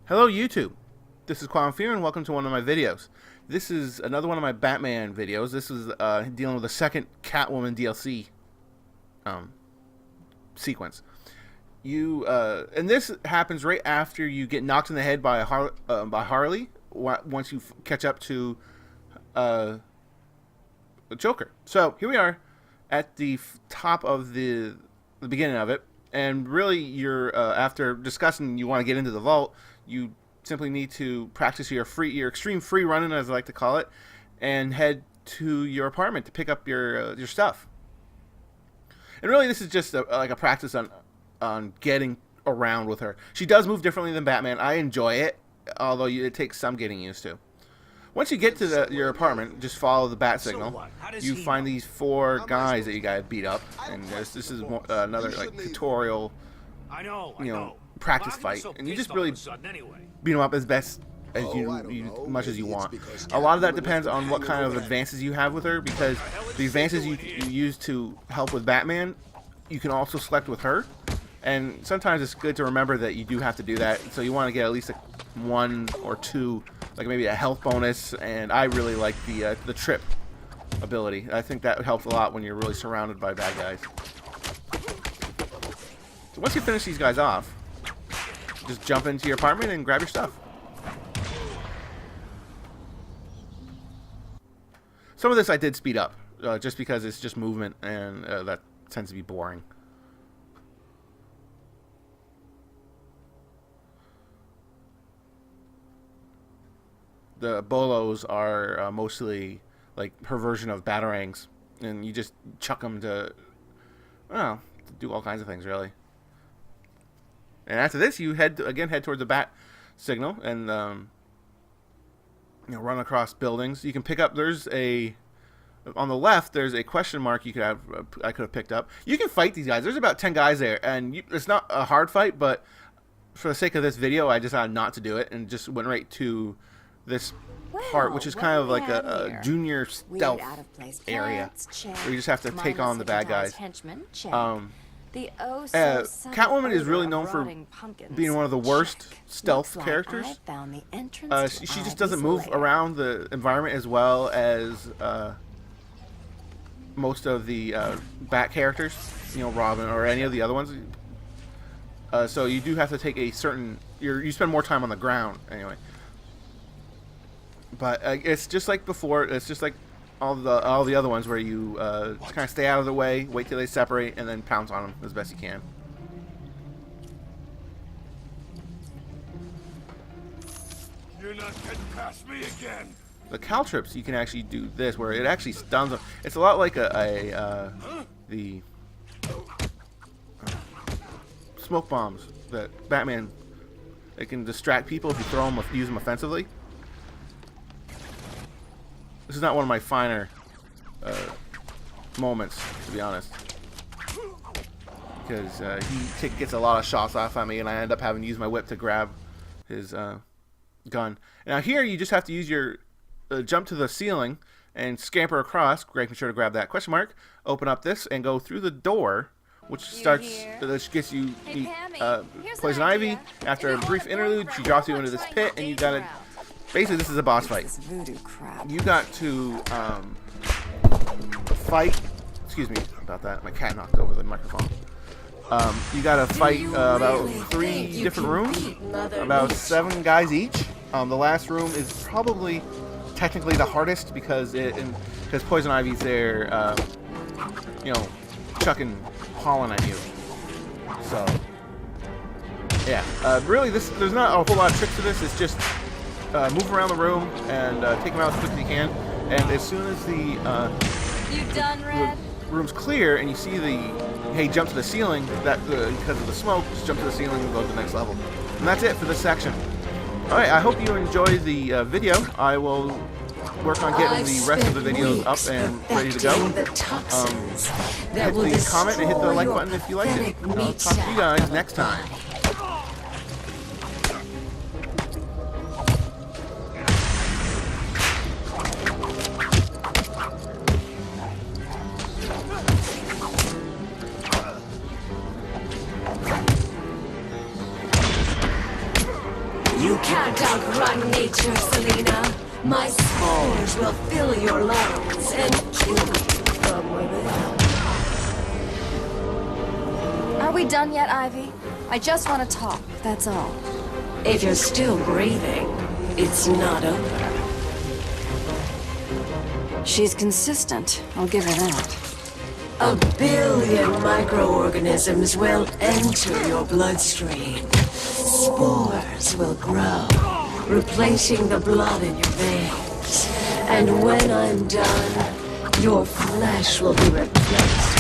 Hello YouTube, this is Quantem Fear and welcome to one of my videos. This is another one of my Batman videos. This is dealing with the second Catwoman DLC sequence. And this happens right after you get knocked in the head by Harley once you catch up to the Joker. So here we are at the top of the beginning of it. And really, you're after discussing you want to get into the vault, you simply need to practice your extreme free running, as I like to call it, and head to your apartment to pick up your stuff. And really, this is just like a practice on getting around with her. She does move differently than Batman. I enjoy it, although it takes some getting used to. Once you get to your apartment, just follow the bat signal. You find these four guys that you gotta beat up, and this is another like tutorial, practice fight, and you just really beat them up as best as much as you want. A lot of that depends on what kind of advances you have with her, because the advances you use to help with Batman, you can also select with her. And sometimes it's good to remember that you do have to do that, so you want to get at least one or two, like maybe a health bonus. And I really like the trip ability. I think that helps a lot when you're really surrounded by bad guys. So once you finish these guys off, just jump into your apartment and grab your stuff. Some of this I did speed up, just because it's just movement, and that tends to be boring. The bolos are mostly like her version of batarangs, and you just chuck them to do all kinds of things, really. And after this, you head towards the bat signal and run across buildings. You can pick up. On the left, there's a question mark I could have picked up. You can fight these guys. There's about 10 guys there, and it's not a hard fight, but for the sake of this video, I decided not to do it and just went right to this part, which is kind of like a junior stealth area where you just have to take on the bad guys. Catwoman is really known for being one of the worst stealth characters. She just doesn't move around the environment as well as most of the Bat characters, Robin or any of the other ones. So you do have to take you spend more time on the ground anyway. But it's just like before. It's just like all the other ones where you just kind of stay out of the way, wait till they separate, and then pounce on them as best you can. You're not getting past me again. The caltrips, you can actually do this, where it actually stuns them. It's a lot like the smoke bombs that Batman. It can distract people if you use them offensively. This is not one of my finer moments, to be honest, because he gets a lot of shots off at me, and I end up having to use my whip to grab his gun. Now here, you just have to use your jump to the ceiling and scamper across, making sure to grab that question mark, open up this, and go through the door, which gets you Poison Ivy. After a brief interlude, she drops you into this pit, and you gotta. Basically, this is a boss fight. You got to fight. Excuse me about that. My cat knocked over the microphone. You got to fight about 3 different rooms, about 7 guys each. The last room is probably technically the hardest because Poison Ivy's there, chucking pollen at you. So yeah, really, there's not a whole lot of tricks to this. It's just move around the room and take them out as quick as you can. And as soon as the room's clear and you see hey, jump to the ceiling, because of the smoke, just jump to the ceiling and go to the next level. And that's it for this section. Alright, I hope you enjoyed the video. I will work on getting the rest of the videos up and ready to go. Hit the comment and hit the like button if you liked it. I'll talk to you guys next time. You can't outrun nature, Selena. My spores will fill your lungs and kill you from within. Are we done yet, Ivy? I just want to talk, that's all. If you're still breathing, it's not over. She's consistent, I'll give her that. 1 billion microorganisms will enter your bloodstream. Spores will grow, replacing the blood in your veins. And when I'm done, your flesh will be replaced